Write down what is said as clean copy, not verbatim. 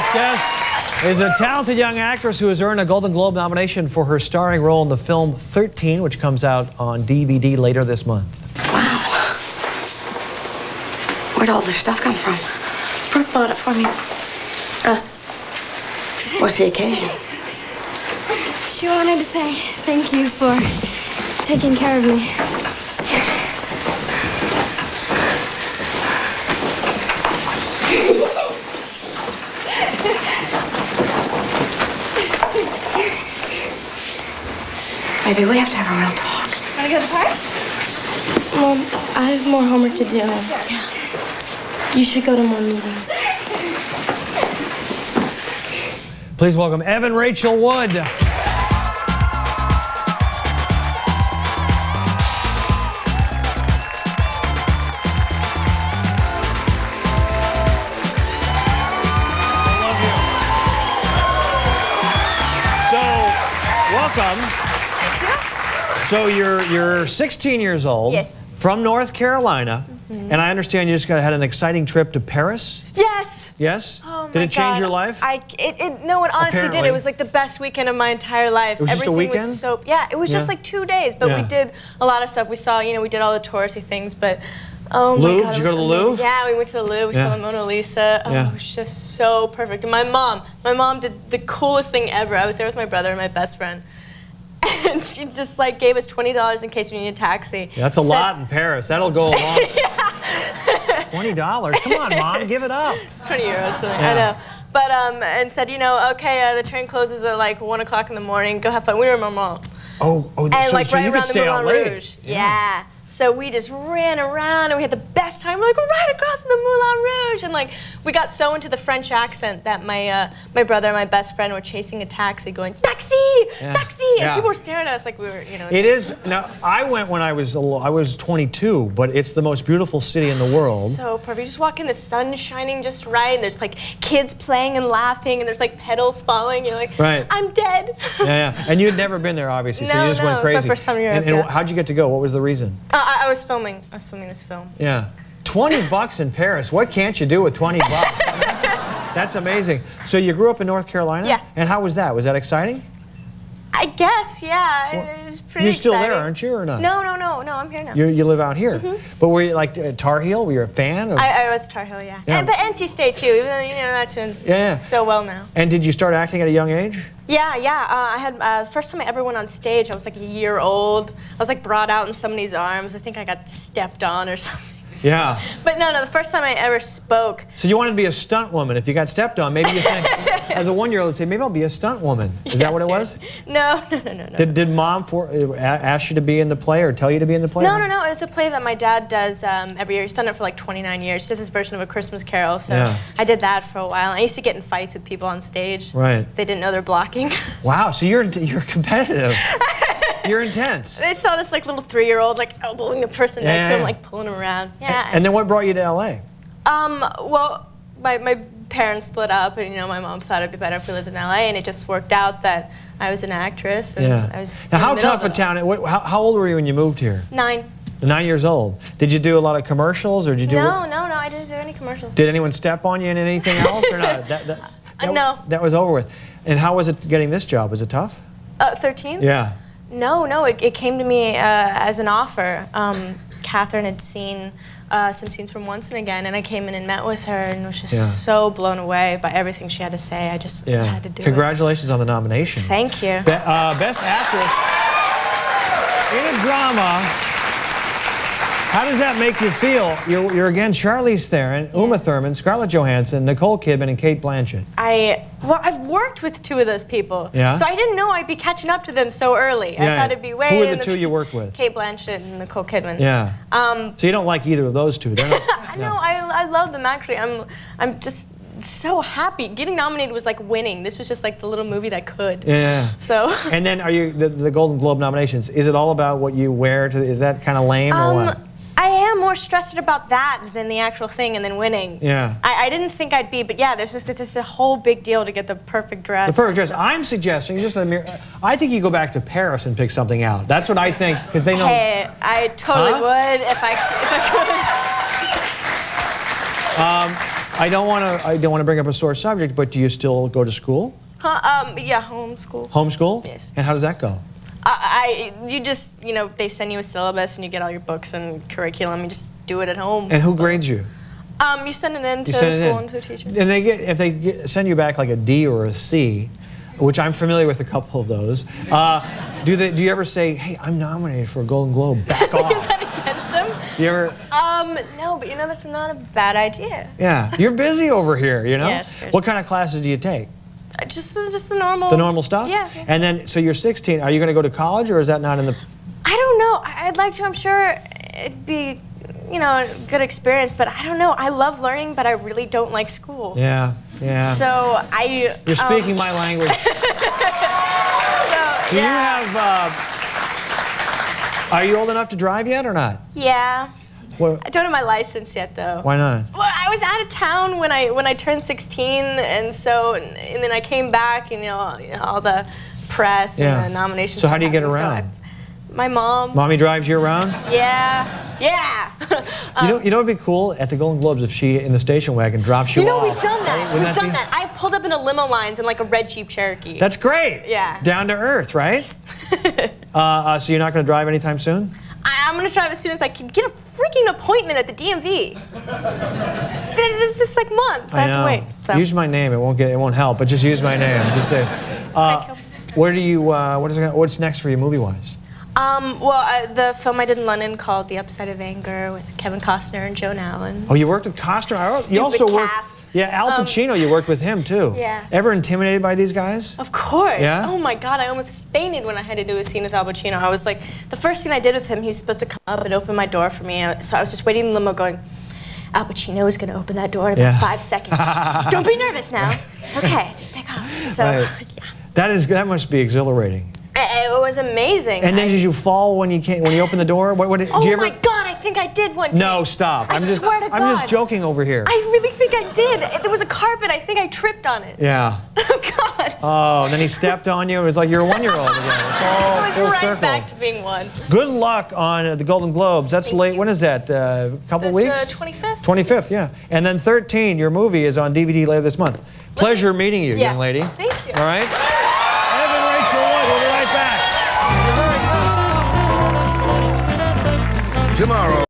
next guest is a talented young actress who has earned a Golden Globe nomination for her starring role in the film 13, which comes out on DVD later this month. Wow. Where'd all this stuff come from? Brooke bought it for me. Us. What's the occasion? She wanted to say thank you for taking care of me. Baby, we have to have a real talk. Want to go to the park? Mom, I have more homework to do. Yeah. You should go to more meetings. Please welcome Evan Rachel Wood. Welcome. So you're 16 years old. Yes. From North Carolina, and I understand you just had an exciting trip to Paris. Yes. Yes. Oh my did it change God. your life? No, it honestly Apparently. did. It was like the best weekend of my entire life. It was just a weekend? Was so it was just like 2 days, but we did a lot of stuff. We saw, we did all the touristy things, but. Oh my Louvre? God, Did you go to the amazing. Louvre? Yeah, we went to the Louvre. We saw the Mona Lisa. Oh, it was just so perfect. And my mom did the coolest thing ever. I was there with my brother and my best friend. And she just gave us $20 in case we need a taxi. Yeah, that's a lot in Paris. That'll go a long. $20. Come on, Mom, give it up. It's 20 euros. So I know. But and said, okay, the train closes at 1 o'clock in the morning. Go have fun. We were in Marmont. Oh, and so right you around could the stay out Moulin late. Rouge. Yeah. So we just ran around and we had the best time. We're right across the Moulin Rouge, and we got so into the French accent that my brother and my best friend were chasing a taxi, going taxi, taxi, and people were staring at us like we were, It is now. I went when I was 22, but it's the most beautiful city in the world. So perfect. You just walk in, the sun's shining just right, and there's kids playing and laughing, and there's petals falling. You're like, right. I'm dead. Yeah. And you'd never been there, obviously, so you just went crazy. It's my first time in Europe. And how'd you get to go? What was the reason? I was filming this film. Yeah. $20 in Paris. What can't you do with $20? That's amazing. So you grew up in North Carolina? Yeah. And how was that? Was that exciting? I guess, yeah. Well, it was pretty You're still exciting. there, aren't you, or not? No, I'm here now. You live out here. But were you Tar Heel? Were you a fan? I was Tar Heel, yeah. But NC State too, even though not doing so well now. And did you start acting at a young age? Yeah. I had the first time I ever went on stage, I was a year old. I was brought out in somebody's arms. I think I got stepped on or something. Yeah. But no, the first time I ever spoke. So you wanted to be a stunt woman. If you got stepped on, maybe you think, as a 1-year-old, say, maybe I'll be a stunt woman. Is that what it was? No. Did Mom ask you to be in the play or tell you to be in the play? No. It was a play that my dad does every year. He's done it for 29 years. He does his version of A Christmas Carol. So I did that for a while. I used to get in fights with people on stage. Right. They didn't know they're blocking. Wow. So you're competitive. You're intense. They saw this little 3-year-old elbowing the person next to him, pulling him around. Yeah. And then what brought you to LA? Well, my parents split up, and my mom thought it'd be better if we lived in LA, and it just worked out that I was an actress. And I was now, how tough a town? How old were you when you moved here? 9. 9 years old. Did you do a lot of commercials, or did you do? No. I didn't do any commercials. Did anyone step on you in anything else, or not? No. That was over with. And how was it getting this job? Was it tough? 13? Yeah. No. It came to me as an offer. Catherine had seen some scenes from Once and Again, and I came in and met with her and was just so blown away by everything she had to say. I just had to do Congratulations on the nomination. Thank you. Best Actress in a Drama. How does that make you feel? You're again Charlize Theron, Uma Thurman, Scarlett Johansson, Nicole Kidman, and Kate Blanchett. I've worked with 2 of those people. Yeah? So I didn't know I'd be catching up to them so early. I thought it'd be way. Who are the 2 you worked with? Kate Blanchett and Nicole Kidman. Yeah. So you don't like either of those 2? They're not. No, I love them actually. I'm just so happy. Getting nominated was like winning. This was just the little movie that could. Yeah. So. And then are you the Golden Globe nominations? Is it all about what you wear? Is that kind of lame or what? I am more stressed about that than the actual thing and then winning. Yeah. I didn't think I'd be, but yeah, it's just a whole big deal to get the perfect dress. The perfect dress. I'm suggesting I think you go back to Paris and pick something out. That's what I think, because they know. Hey, I totally would if I could. I don't want to bring up a sore subject, but do you still go to school? Yeah, homeschool. Homeschool? Yes. And how does that go? You just, you know, they send you a syllabus and you get all your books and curriculum. You just do it at home. And who grades you? You send it in to send it school in. and to a teacher. And if they send you back like a D or a C, which I'm familiar with a couple of those, do you ever say, hey, I'm nominated for a Golden Globe, back off? Is that against them? You ever? No, but you know, that's not a bad idea. Yeah, you're busy over here, you know? Yes, sure. What kind of classes do you take? Just the normal. The normal stuff? Yeah. And then, so you're 16, are you going to go to college or is that not in the... I don't know. I'd like to. I'm sure it'd be, you know, a good experience, but I don't know. I love learning, but I really don't like school. Yeah, yeah. So You're speaking my language. Do you have, are you old enough to drive yet or not? Yeah. Well, I don't have my license yet, though. why not? Well, I was out of town when I turned 16, and then I came back, and you know all the press Yeah. and the nominations. So how do you get happening, around? My mom. Mommy drives you around? Yeah. You know it'd be cool at the Golden Globes if she, in the station wagon, drops you You know, off. we've done that. Right? Wouldn't We've done be- that. I've pulled up in a limo lines in like a red Jeep Cherokee. That's great. Yeah. Down to earth, right? So you're not going to drive anytime soon? I'm gonna drive as soon as I can get a freaking appointment at the DMV. It's just like months. I have to wait. So. Use my name. It won't help. But just use my name. Just say. Where do you? What's next for you, movie-wise? The film I did in London called The Upside of Anger with Kevin Costner and Joan Allen. Oh, you worked with Costner. You also Stupid worked. cast. Yeah, Al Pacino. You worked with him too. Yeah. Ever intimidated by these guys? Of course. Yeah? Oh my God, I almost fainted when I had to do a scene with Al Pacino. I was like, the first scene I did with him, he was supposed to come up and open my door for me. So I was just waiting in the limo going, Al Pacino is going to open that door in about 5 seconds. Don't be nervous now. It's okay. Just stay calm. So, Right. yeah. That must be exhilarating. It was amazing. And then did you fall when you opened the door? Did you ever? My God, I think I did one time. No, stop. I swear to God. I'm just joking over here. I really think I did. There was a carpet. I think I tripped on it. Yeah. Oh, God. Oh, and then he stepped on you. It was like you're a 1-year-old again. It's all I was full right circle. back to being one. Good luck on the Golden Globes. That's late. you. When is that? A couple weeks? The 25th. 25th, yeah. And then 13, your movie is on DVD later this month. Pleasure meeting you, Yeah. young lady. Thank you. All right? Evan Rachel Wood, we'll be right back. Tomorrow.